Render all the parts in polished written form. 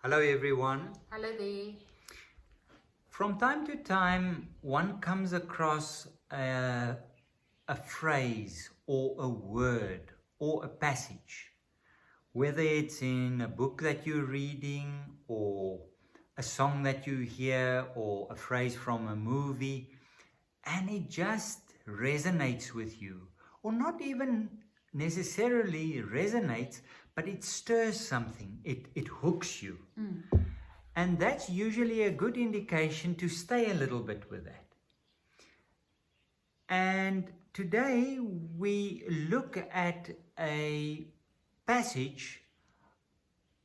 Hello everyone. Hello there. From time to time, one comes across a phrase or a word or a passage, whether it's in a book that you're reading or a song that you hear or a phrase from a movie, and it just resonates with you, or not even necessarily resonates, but it stirs something, it hooks you. And that's usually a good indication to stay a little bit with that. And today we look at a passage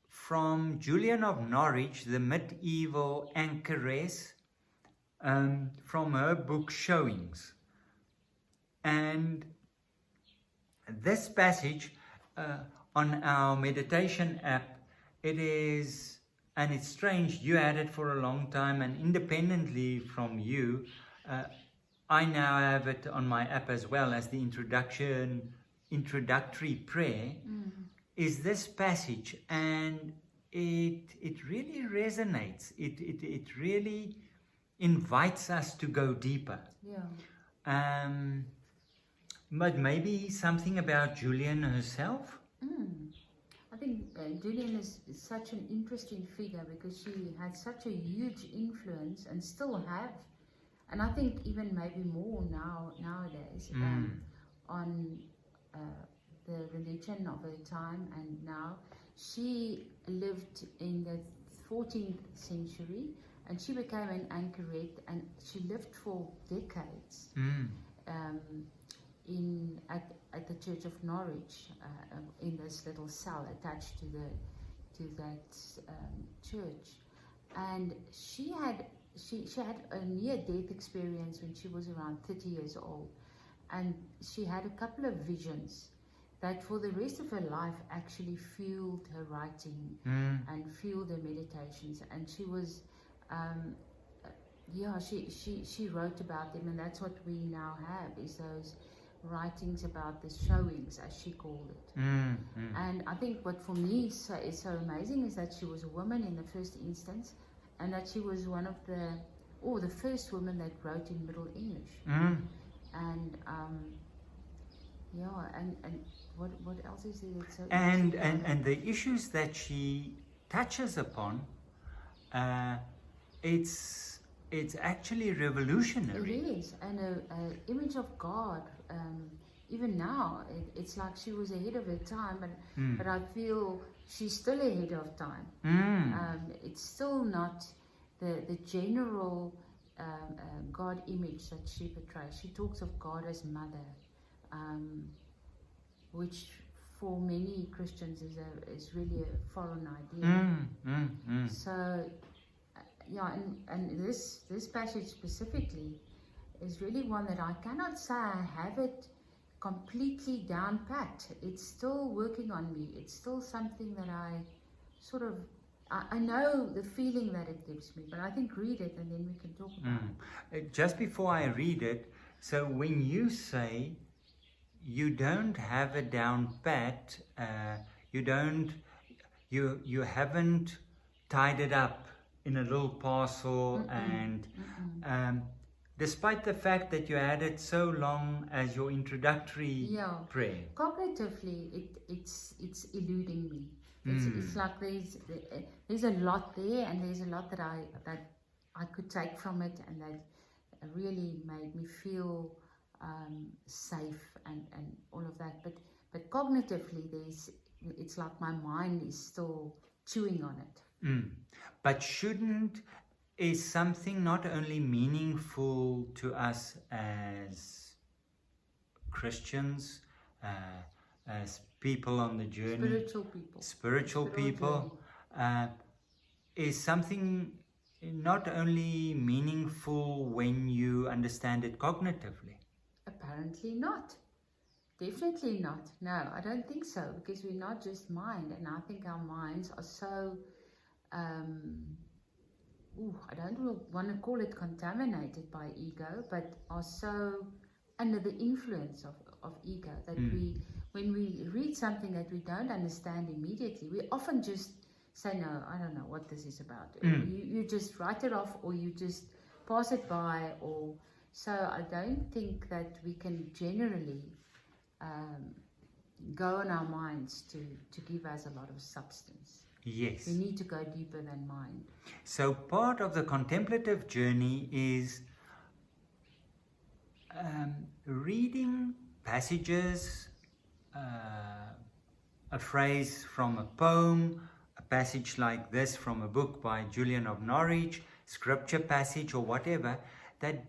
from Julian of Norwich, the medieval anchoress, from her book Showings. And this passage on our meditation app, it's strange, you had it for a long time, and independently from you, I now have it on my app as well as the introductory prayer, is this passage, and it really resonates. It really invites us to go deeper. Yeah. But maybe something about Julian herself? I think Julian is such an interesting figure because she had such a huge influence and still have, and I think even maybe more nowadays, on the religion of her time and now. She lived in the 14th century and she became an anchorette, and she lived for decades at the Church of Norwich, in this little cell attached to that church. And she had a near-death experience when she was around 30 years old, and she had a couple of visions that for the rest of her life actually fueled her writing and fueled her meditations. And she was she wrote about them, and that's what we now have, is those writings about the showings, as she called it. And I think what for me is so amazing is that she was a woman in the first instance, and that she was one of the first woman that wrote in Middle English. And what else is there that's so interesting? And the issues that she touches upon, it's actually revolutionary. It is, and an image of God. Even now, it's like she was ahead of her time, but I feel she's still ahead of time. It's still not the general God image that she portrays. She talks of God as mother, which for many Christians is really a foreign idea. So, and this passage specifically is really one that I cannot say I have it completely down pat. It's still working on me. It's still something that I sort of, I know the feeling that it gives me, but I think read it and then we can talk about it. Just before I read it, so when you say you don't have it down pat, you haven't tied it up in a little parcel, and despite the fact that you had it so long as your introductory prayer. Cognitively, it's eluding me. It's like there's a lot there, and there's a lot that I could take from it, and that really made me feel safe and all of that. But cognitively, it's like my mind is still chewing on it. But is something not only meaningful to us as Christians, as people on the journey, spiritual people, is something not only meaningful when you understand it cognitively? Apparently not. Definitely not. No, I don't think so, because we're not just mind, and I think our minds are so I don't want to call it contaminated by ego, but are so under the influence of ego that when we read something that we don't understand immediately, we often just say, no, I don't know what this is about. Or you just write it off, or you just pass it by. Or so I don't think that we can generally go in our minds to give us a lot of substance. Yes. We need to go deeper than mind. So part of the contemplative journey is reading passages, a phrase from a poem, a passage like this from a book by Julian of Norwich, scripture passage or whatever, that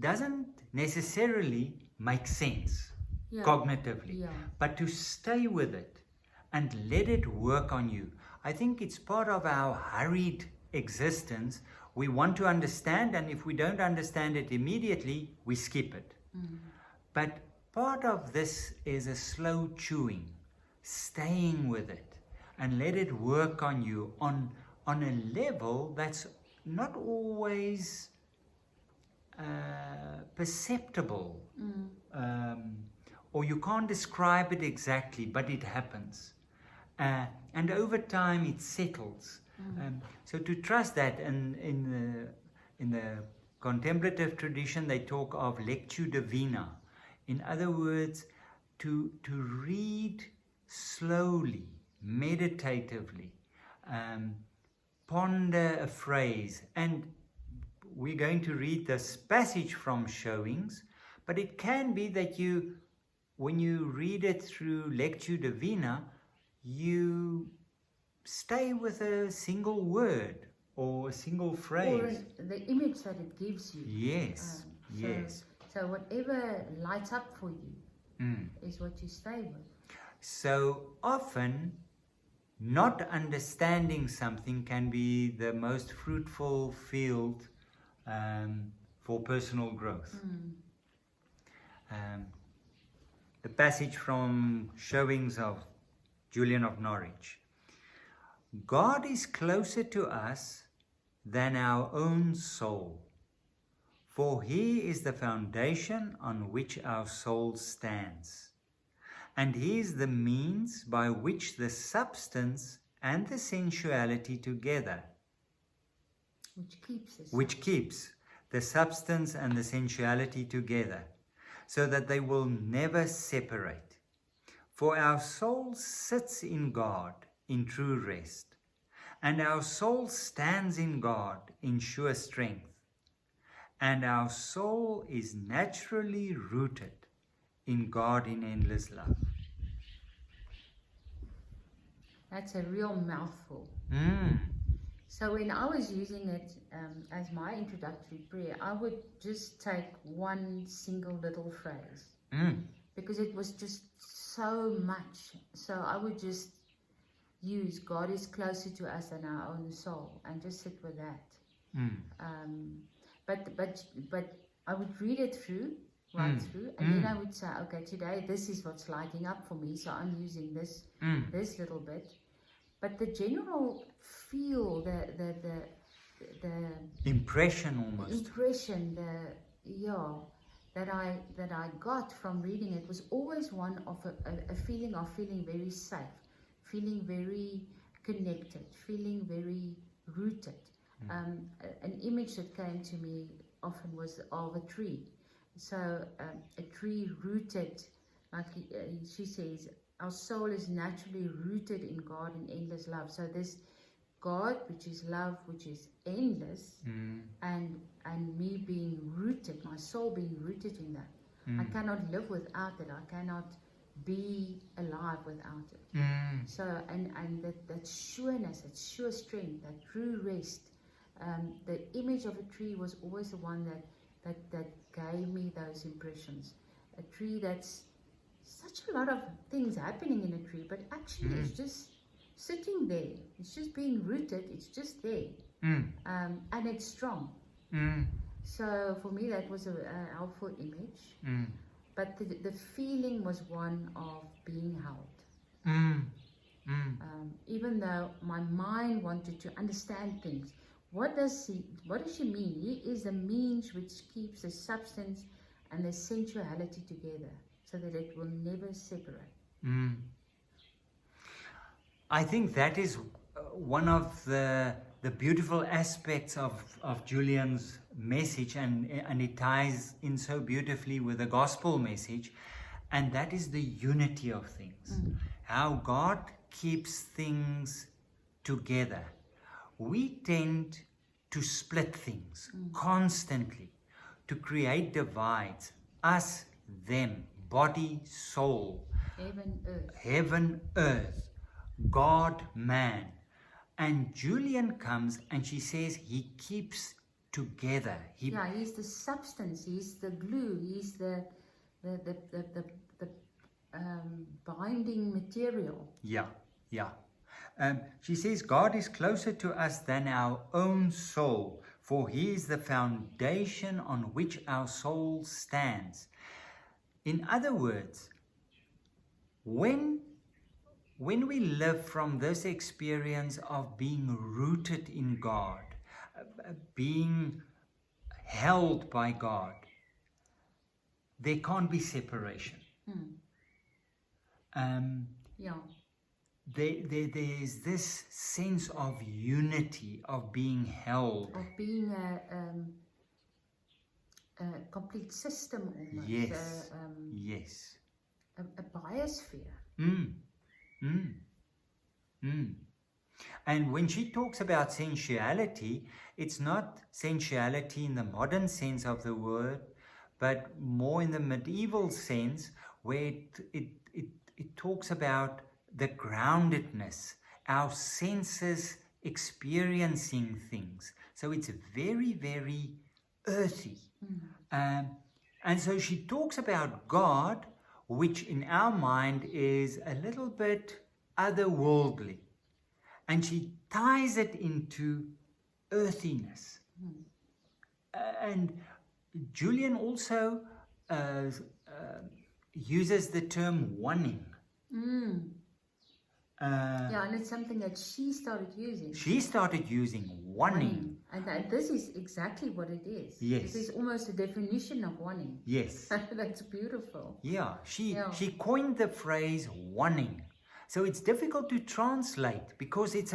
doesn't necessarily make sense cognitively, but to stay with it and let it work on you. I think it's part of our hurried existence. We want to understand, and if we don't understand it immediately, we skip it. But part of this is a slow chewing, staying with it, and let it work on you on a level that's not always perceptible, or you can't describe it exactly, but it happens. And over time it settles. So to trust that, and in the contemplative tradition they talk of lectio divina. In other words, to read slowly, meditatively, ponder a phrase. And we're going to read this passage from Showings, but it can be that when you read it through lectio divina, you stay with a single word or a single phrase. Or the image that it gives you. Yes, yes. So whatever lights up for you is what you stay with. So often, not understanding something can be the most fruitful field for personal growth. The passage from Showings of Julian of Norwich. God is closer to us than our own soul, for He is the foundation on which our soul stands, and He is the means by which the substance and the sensuality together, which keeps the substance and the sensuality together, so that they will never separate. For our soul sits in God in true rest, and our soul stands in God in sure strength, and our soul is naturally rooted in God in endless love. That's a real mouthful. So when I was using it as my introductory prayer, I would just take one single little phrase, because it was just so much. So I would just use God is closer to us than our own soul, and just sit with that. But I would read it through, right through, and then I would say, okay, today this is what's lighting up for me, so I'm using this little bit. But the general feel, the impression almost. That I got from reading it was always one of a feeling of feeling very safe, feeling very connected, feeling very rooted. An image that came to me often was of a tree. So a tree rooted, like she says, our soul is naturally rooted in God in endless love. So this God, which is love, which is endless, and me being rooted, my soul being rooted in that. I cannot live without it. I cannot be alive without it. So and that sureness, that sure strength, that true rest. The image of a tree was always the one that gave me those impressions. A tree that's such a lot of things happening in a tree, but actually it's just sitting there. It's just being rooted. It's just there, and it's strong. So for me, that was a helpful image. But the feeling was one of being held. Even though my mind wanted to understand things. What does she mean? He is the means which keeps the substance and the sensuality together, so that it will never separate. I think that is one of the beautiful aspects of Julian's message, and it ties in so beautifully with the gospel message, and that is the unity of things. How God keeps things together. We tend to split things constantly, to create divides, us, them, body, soul, heaven, earth, God, man. And Julian comes and she says he keeps together. He's the substance, he's the glue, he's the binding material. She says God is closer to us than our own soul, for he is the foundation on which our soul stands. In other words, when we live from this experience of being rooted in God, being held by God, there can't be separation. There's this sense of unity, of being held, of being a complete system almost. Yes. A biosphere. And when she talks about sensuality, it's not sensuality in the modern sense of the word, but more in the medieval sense, where it talks about the groundedness, our senses experiencing things. So it's very, very earthy. And so she talks about God, which in our mind is a little bit otherworldly. And she ties it into earthiness. And Julian also uses the term wanting. And it's something that she started using. She started using wanting. And this is exactly what it is. Yes. This is almost a definition of wanting. Yes. That's beautiful. She coined the phrase wanting. So it's difficult to translate because it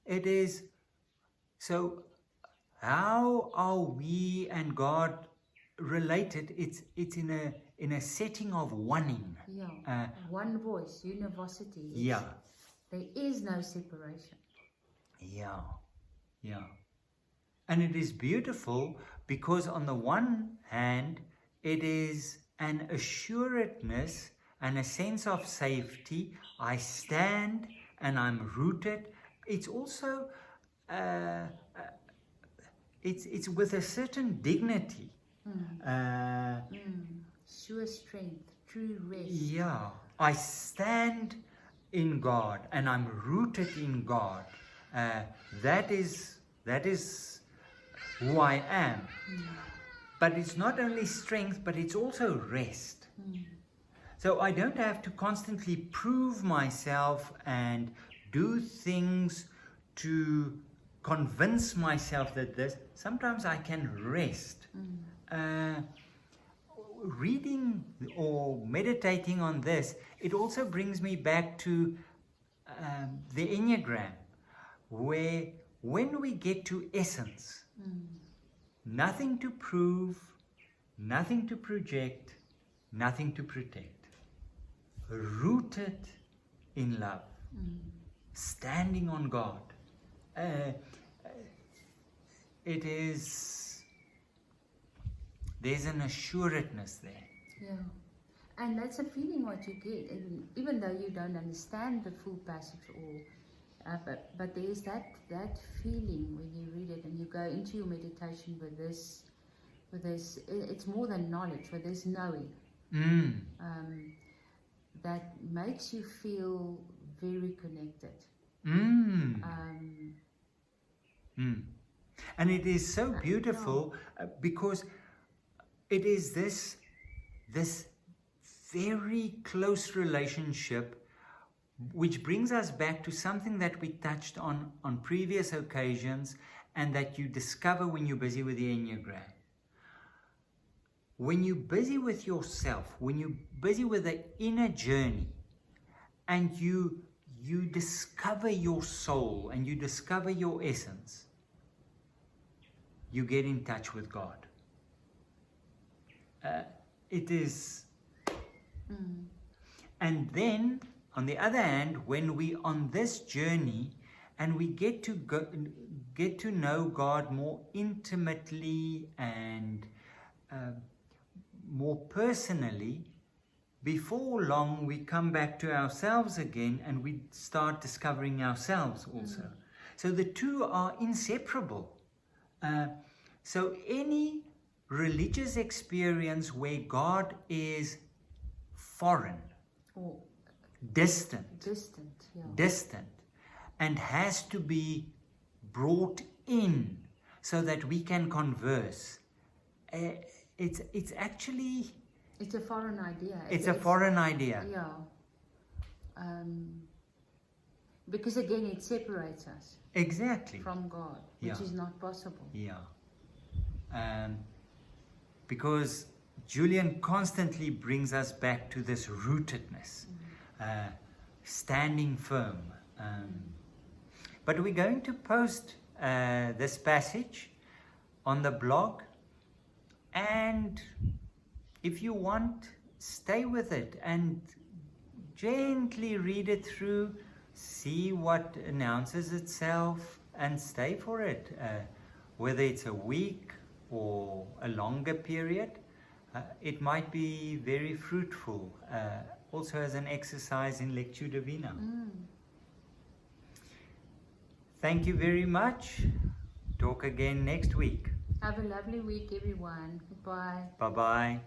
is, so how are we and God related? It's in a setting of wanting. One voice, univocity. There is no separation. And it is beautiful because on the one hand, it is an assuredness and a sense of safety. I stand and I'm rooted. It's also, it's with a certain dignity. Sure strength, true rest. I stand in God and I'm rooted in God. That is who I am. But it's not only strength, but it's also rest. So I don't have to constantly prove myself and do things to convince myself that this. Sometimes I can rest. Reading or meditating on this, it also brings me back to the Enneagram, where when we get to essence, nothing to prove, nothing to project, nothing to protect, rooted in love, standing on God. There's an assuredness there. And that's a feeling what you get, even though you don't understand the full passage or but there's that feeling when you read it and you go into your meditation with this it's more than knowledge, but there's knowing that makes you feel very connected. And it is so beautiful because it is this very close relationship, which brings us back to something that we touched on previous occasions and that you discover when you're busy with the Enneagram. When you're busy with yourself, when you're busy with the inner journey, and you you discover your soul and you discover your essence, you get in touch with God. It is... And then, on the other hand, when we on this journey and we get to know God more intimately and more personally, before long we come back to ourselves again and we start discovering ourselves also. So the two are inseparable. So any religious experience where God is foreign, Or distant, yeah. distant, and has to be brought in so that we can converse, it's actually... It's a foreign idea. It's a foreign idea. Yeah. Because again, it separates us Exactly. from God, which is not possible. Yeah. Because Julian constantly brings us back to this rootedness, standing firm. But we're going to post this passage on the blog, and if you want, stay with it and gently read it through, see what announces itself, and stay for it. Whether it's a week or a longer period, it might be very fruitful, also as an exercise in Lectio Divina. Thank you very much. Talk again next week. Have a lovely week, everyone. Goodbye. Bye-bye.